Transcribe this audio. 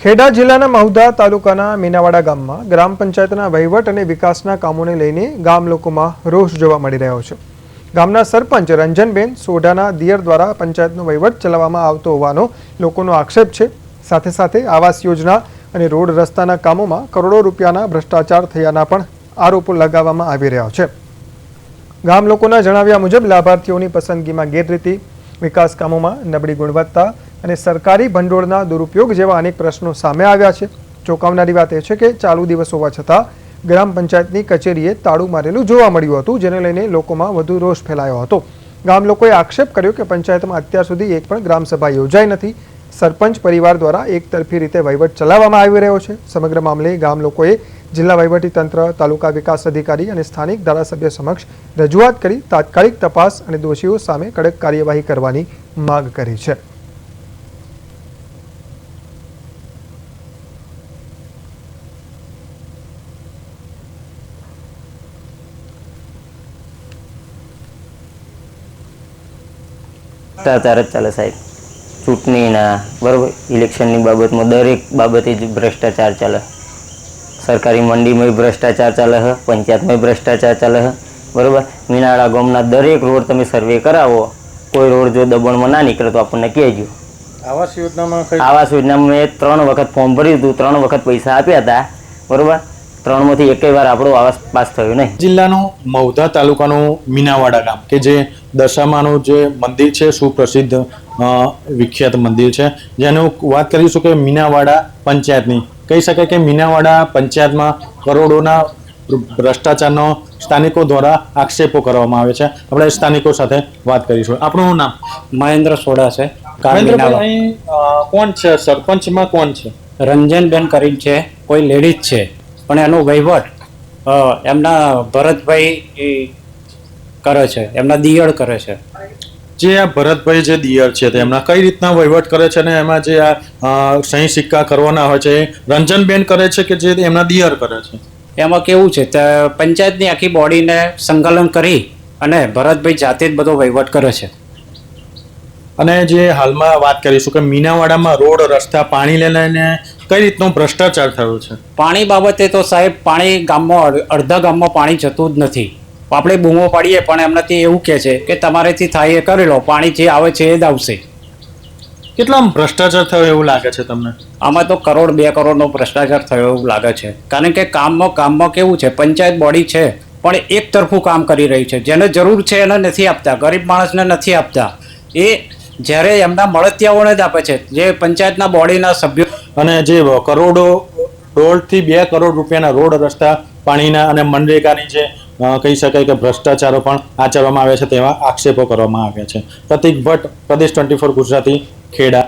ખેડા જિલ્લાના મહુધા તાલુકાના મીનાવાડા ગામમાં ગ્રામ પંચાયતના વહીવટ અને વિકાસના કામોને લઈને ગામ લોકોમાં રોષ જોવા મળી રહ્યો છે। ગામના સરપંચ રંજનબેન સોઢાના દિયર દ્વારા પંચાયતનો વહીવટ ચલાવવામાં આવતો હોવાનો લોકોનો આક્ષેપ છે। સાથે સાથે આવાસ યોજના અને રોડ રસ્તાના કામોમાં કરોડો રૂપિયાના ભ્રષ્ટાચાર થયાના પણ આરોપો લગાવવામાં આવી રહ્યા છે। ગામ લોકોના જણાવ્યા મુજબ લાભાર્થીઓની પસંદગીમાં ગેરરીતિ, વિકાસ કામોમાં નબળી ગુણવત્તા અને સરકારી ભંડોળના દુરુપયોગ જેવા અનેક પ્રશ્નો સામે આવ્યા છે। ચોંકાવનારી વાત એ છે કે ચાલુ દિવસ હોવા છતાં ગ્રામ પંચાયતની કચેરીએ તાળું મારેલું જોવા મળ્યું હતું, જેને લઈને લોકોમાં વધુ રોષ ફેલાયો હતો। ગામ લોકોએ આક્ષેપ કર્યો કે પંચાયતમાં અત્યાર સુધી એક પણ ગ્રામસભા યોજાઈ નથી। સરપંચ પરિવાર દ્વારા એકતરફી રીતે વહીવટ ચલાવવામાં આવી રહ્યો છે। સમગ્ર મામલે ગામ લોકોએ જિલ્લા વહીવટીતંત્ર, તાલુકા વિકાસ અધિકારી અને સ્થાનિક ધારાસભ્ય સમક્ષ રજૂઆત કરી તાત્કાલિક તપાસ અને દોષીઓ સામે કડક કાર્યવાહી કરવાની માંગ કરી છે। ભ્રષ્ટાચાર જ ચાલે સાહેબ। ચૂંટણીના બરાબર, ઇલેક્શનની બાબતમાં દરેક બાબતે જ ભ્રષ્ટાચાર ચાલે। સરકારી મંડીમાં ભ્રષ્ટાચાર ચાલે છે, પંચાયતમાં ભ્રષ્ટાચાર ચાલે છે બરાબર। મીનાળા ગામના દરેક રોડ તમે સર્વે કરાવો, કોઈ રોડ જો દબણમાં ના નીકળે તો આપણને કહેજો। આવાસ યોજનામાં મેં 3 વખત ફોર્મ ભર્યું હતું, 3 વખત પૈસા આપ્યા હતા બરાબર। 3માંથી એકેય વાર આપણો આવાસ પાસ થયો નહીં। જિલ્લાનું મહુધા તાલુકાનું મીનાવાડા ગામ કે જે દશામાનું જે મંદિર છે, સુપ્રસિદ્ધ વિખ્યાત મંદિર છે, જેનું વાત કરીશું કે મીનાવાડા પંચાયતની કહી શકાય કે મીનાવાડા પંચાયતમાં કરોડોના ભ્રષ્ટાચારનો સ્થાનિકો દ્વારા આક્ષેપો કરવામાં આવે છે। આપણે સ્થાનિકો સાથે વાત કરીશું। આપણું નામ? મહેન્દ્ર સોઢા છે। મહેન્દ્રભાઈ, કોણ છે સરપંચમાં? કોણ છે? રંજનબેન કરીને છે, કોઈ લેડીઝ છે, પણ એનો વહીવટ એમના ભરતભાઈ કરે છે, એમના દિયર કરે છે। જે આ ભરતભાઈ જે દિયર છે તેમના કઈ રીતના વહીવટ કરે છે અને એમાં જે આ સહી સિક્કા કરવાના હોય છે રંજનબેન કરે છે કે જે એમના દિયર કરે છે? એમાં કેવું છે, પંચાયતની આખી બોડીને સંકલન કરી અને ભરતભાઈ જાતે જ બધો વહીવટ કરે છે। અને જે હાલમાં વાત કરીશું કે મીનાવાડામાં રોડ, રસ્તા, પાણી લઈને કઈ રીતનો ભ્રષ્ટાચાર થયો છે? પાણી બાબતે તો સાહેબ, પાણી ગામમાં અડધા ગામમાં પાણી જતું જ નથી। આપણે બૂમો પાડીએ પણ એમનાથી એવું કહે છે કે તમારેથી થાય એ કરી લો, પાણી જે આવે છે એ જ આવશે। કેટલા ભ્રષ્ટાચાર થયો એવું લાગે છે તમને? આમાં તો 1 કરોડ 2 કરોડનો ભ્રષ્ટાચાર થયો એવું લાગે છે। કારણ કે કામમાં કેવું છે, પંચાયત બોડી છે પણ એક તરફું કામ કરી રહી છે। જેને જરૂર છે એને નથી આપતા, ગરીબ માણસને નથી આપતા। એ જ્યારે એમના મળતિયાઓને જ આપે છે, જે પંચાયતના બોડીના સભ્યો। અને જે કરોડો, 1.5 થી 2 કરોડ રૂપિયાના રોડ, રસ્તા, પાણીના અને મનરેગાની જે કહી શકાય કે ભ્રષ્ટાચારો પણ આચરવામાં આવે છે તેવા આક્ષેપો કરવામાં આવ્યા છે। પ્રતિક ભટ્ટ, પ્રદેશ 24 ગુજરાતી, ખેડા।